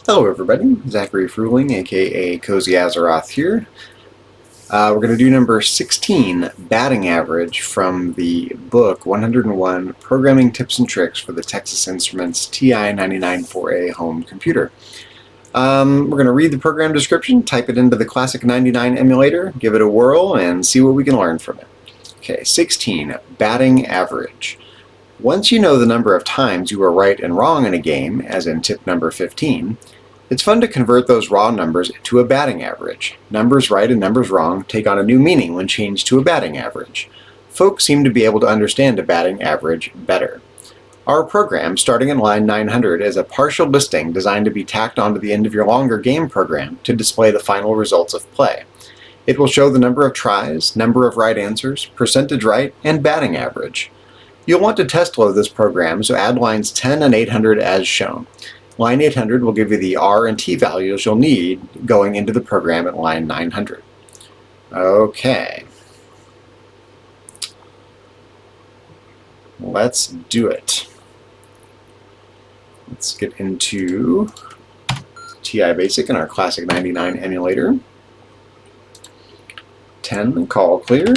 Hello everybody, Zachary Fruhling, aka CozyAzeroth here. We're going to do number 16, batting average, from the book 101 Programming Tips and Tricks for the Texas Instruments TI-99 4A home computer. We're going to read the program description, type it into the Classic 99 emulator, give it a whirl, and see what we can learn from it. Okay, 16, batting average. Once you know the number of times you are right and wrong in a game, as in tip number 15, it's fun to convert those raw numbers to a batting average. Numbers right and numbers wrong take on a new meaning when changed to a batting average. Folks seem to be able to understand a batting average better. Our program, starting in line 900, is a partial listing designed to be tacked onto the end of your longer game program to display the final results of play. It will show the number of tries, number of right answers, percentage right, and batting average. You'll want to test load this program, so add lines 10 and 800 as shown. Line 800 will give you the R and T values you'll need going into the program at line 900. Okay. Let's do it. Let's get into TI Basic and our Classic 99 emulator. 10, call clear.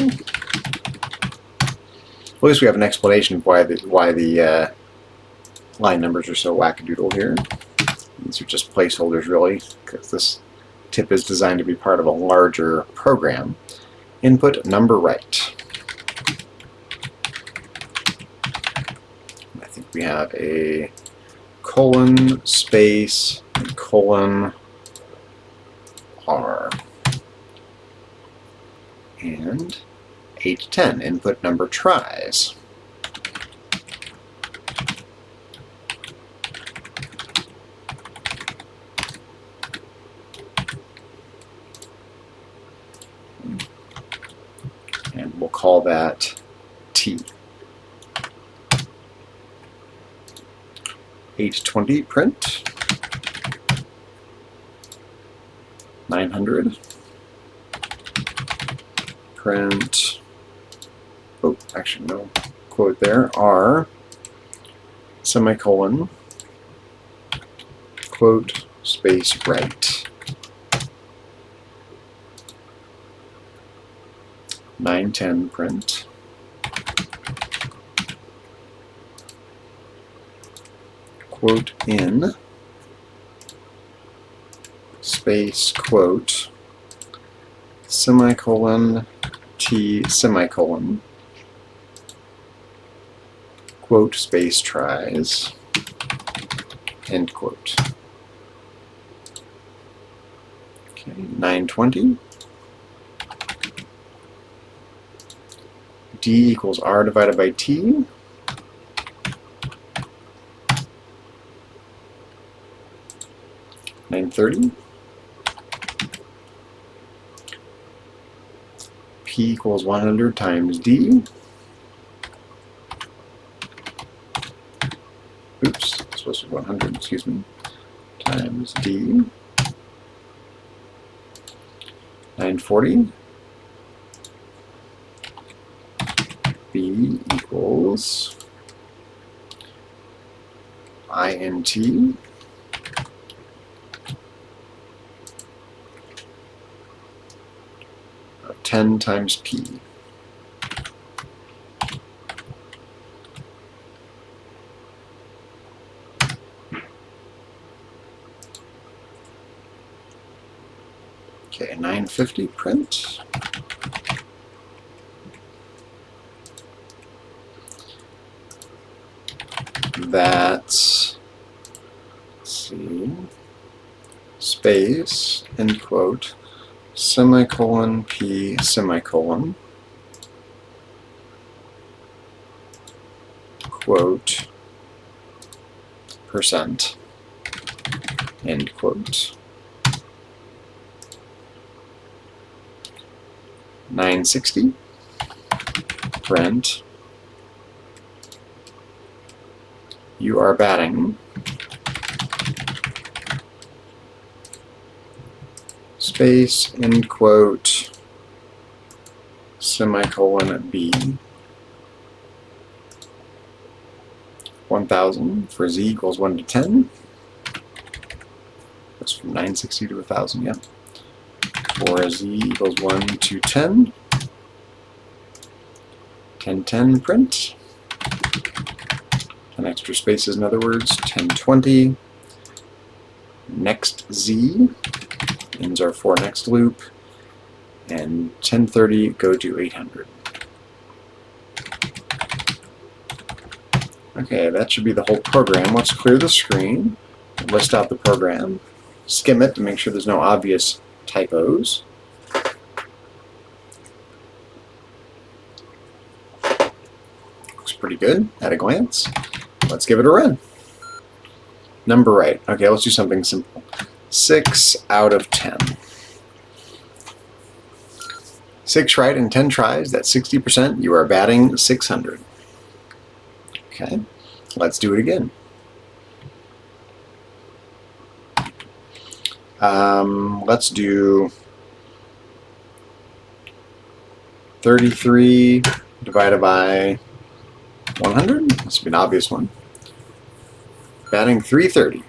At least we have an explanation of why the line numbers are so wackadoodle here. These are just placeholders, really, because this tip is designed to be part of a larger program. Input number right. I think we have a colon, space, and colon, R. And 8 to 10, input number tries. And we'll call that T. 820, print. 900. Print. Oh, actually no quote there. R, semicolon, quote, space, right. 910, print. Quote in, space, quote, semicolon, T, semicolon, quote, space, tries, end quote. Okay, 920. D equals R divided by T. $930. P equals 100 times D. Oops, it's supposed to be 100, excuse me. Times D. 940. B equals INT. 10 times P. Okay, 950, print. That's, let's see, space, end quote, semicolon, P, semicolon, quote, percent, end quote. 960, print. You are batting. Space, end quote, semicolon, B. 1000 for z equals 1 to 10. goes from 960 to 1000, yeah. For z equals 1 to 10. 1010 print. 10 extra spaces, in other words, 1020. Next z ends our for next loop, and 1030 go to 800. Okay, that should be the whole program. Let's clear the screen, list out the program, skim it to make sure there's no obvious typos. Looks pretty good at a glance. Let's give it a run. Number right. Okay, let's do something simple. 6 out of 10. 6 right in 10 tries, that's 60%. You are batting 600. Okay, let's do it again. Let's do 33 divided by 100. This would be an obvious one. Batting 330.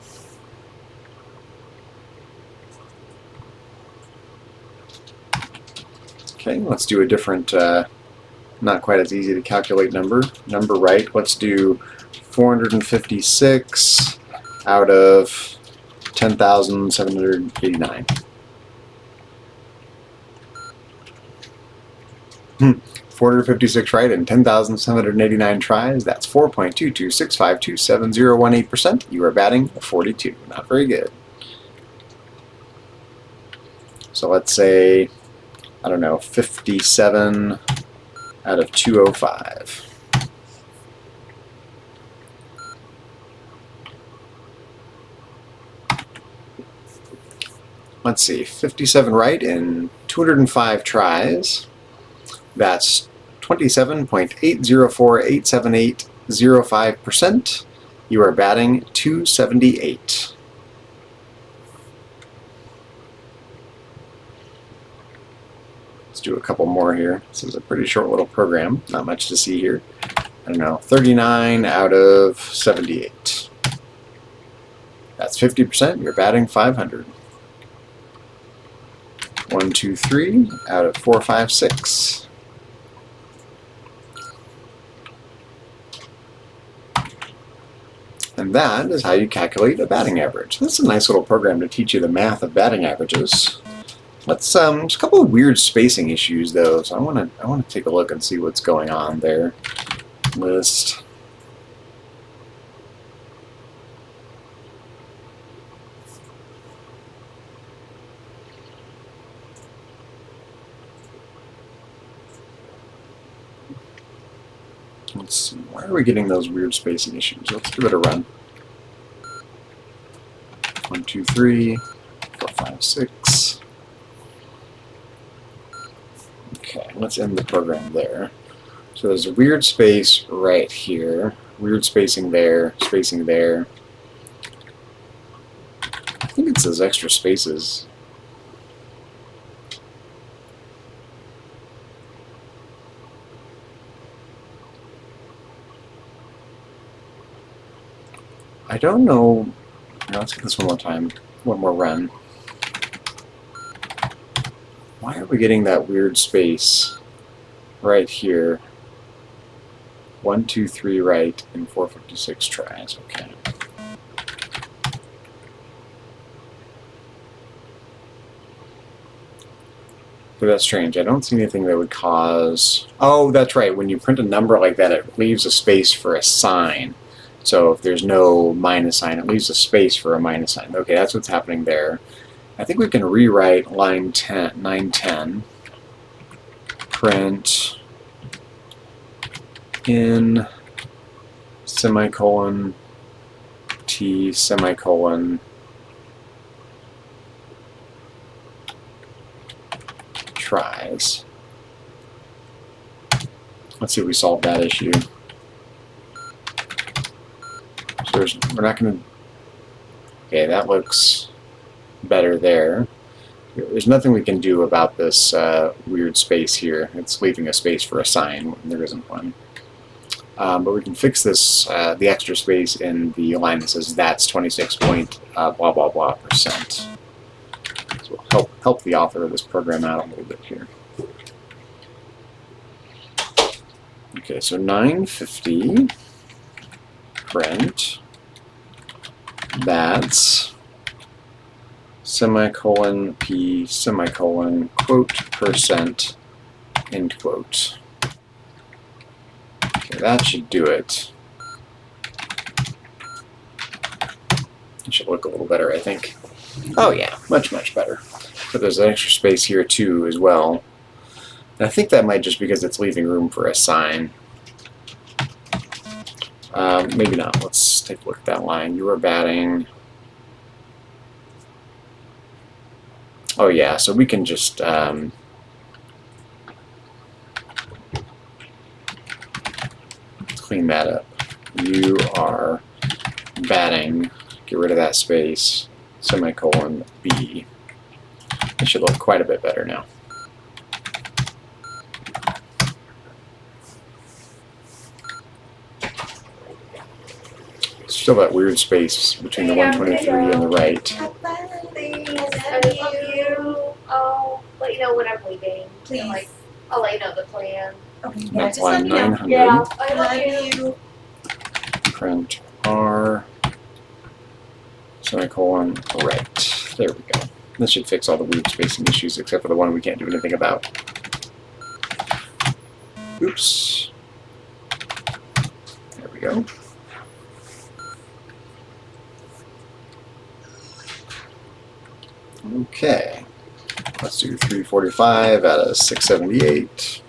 Okay, let's do a different, not quite as easy to calculate number. Number right, let's do 456 out of 10,789. 456 right in 10,789 tries. That's 4.226527018%. You are batting 42. Not very good. So let's say, I don't know, 57 out of 205. Let's see, 57 right in 205 tries. That's 27.80487805%. You are batting 278. Let's do a couple more here. This is a pretty short little program, not much to see here. I don't know, 39 out of 78. That's 50%. You're batting 500. 1, 2, 3 out of 4, 5, 6. And that is how you calculate a batting average. That's a nice little program to teach you the math of batting averages. Let's there's a couple of weird spacing issues though, so I want to take a look and see what's going on there. List. Let's see, why are we getting those weird spacing issues? Let's give it a run. 1, 2, 3, 4, 5, 6. Okay, let's end the program there. So there's a weird space right here, weird spacing there, spacing there. I think it's those extra spaces. I don't know. No, let's get this one more time. One more run. Why are we getting that weird space right here? 1, 2, 3 right in 456 tries. Okay. But that's strange. I don't see anything that would cause... Oh, that's right. When you print a number like that, it leaves a space for a sign. So if there's no minus sign, it leaves a space for a minus sign. Okay, that's what's happening there. I think we can rewrite line 10, 910. Print in semicolon t semicolon tries. Let's see if we solve that issue. So we're not going to... Okay, that looks better there. There's nothing we can do about this weird space here. It's leaving a space for a sign when there isn't one. But we can fix this, the extra space in the line that says that's 26 point blah blah blah %. So we'll help the author of this program out a little bit here. Okay, so 950 print that's semicolon p semicolon quote %, end quote. Okay, that should do it. It should look a little better, I think. Oh yeah, much better. But there's an extra space here too as well. And I think that might just because it's leaving room for a sign. Maybe not. Let's take a look at that line. You are batting. Oh yeah, so we can just clean that up. You are batting. Get rid of that space. Semicolon B. It should look quite a bit better now. Still that weird space between the 123 and the right. I'll let you know when I'm leaving. Please. Like, I'll let you know the plan. Okay, That's just let line me know. 900. Yeah, I I love love you. you. Print R. Semicolon right. There we go. This should fix all the weird spacing issues except for the one we can't do anything about. Oops. There we go. Okay. Let's do 345 out of 678.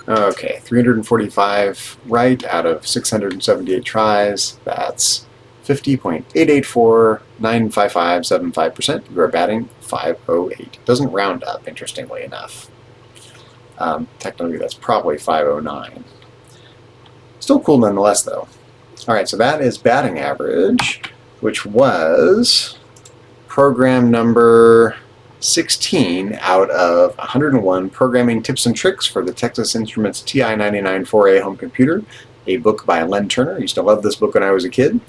Okay, 345 right out of 678 tries. That's 50.88495575%. You are batting 508. Doesn't round up, interestingly enough. Technically, that's probably 509. Still cool nonetheless, though. All right, so that is batting average, which was program number 16 out of 101 programming tips and tricks for the Texas Instruments TI-99 4A home computer, a book by Len Turner. I used to love this book when I was a kid.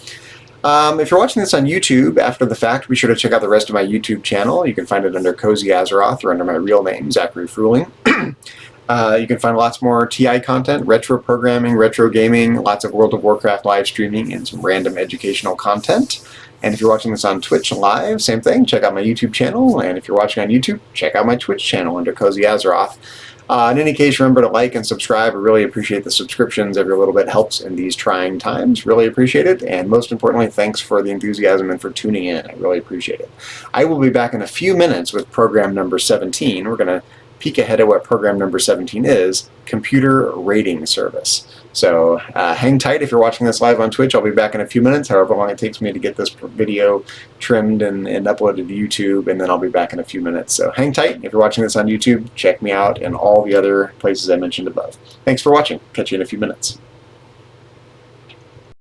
If you're watching this on YouTube after the fact, be sure to check out the rest of my YouTube channel. You can find it under CozyAzeroth or under my real name, Zachary Fruhling. You can find lots more TI content, retro programming, retro gaming, lots of World of Warcraft live streaming, and some random educational content. And if you're watching this on Twitch live, same thing, check out my YouTube channel. And if you're watching on YouTube, check out my Twitch channel under CozyAzeroth. In any case, remember to like and subscribe. I really appreciate the subscriptions. Every little bit helps in these trying times. Really appreciate it. And most importantly, thanks for the enthusiasm and for tuning in. I really appreciate it. I will be back in a few minutes with program number 17. We're going to peek ahead at what program number 17 is, Computer Rating Service. So hang tight if you're watching this live on Twitch. I'll be back in a few minutes, however long it takes me to get this video trimmed and uploaded to YouTube, and then I'll be back in a few minutes. So hang tight. If you're watching this on YouTube, check me out and all the other places I mentioned above. Thanks for watching. Catch you in a few minutes.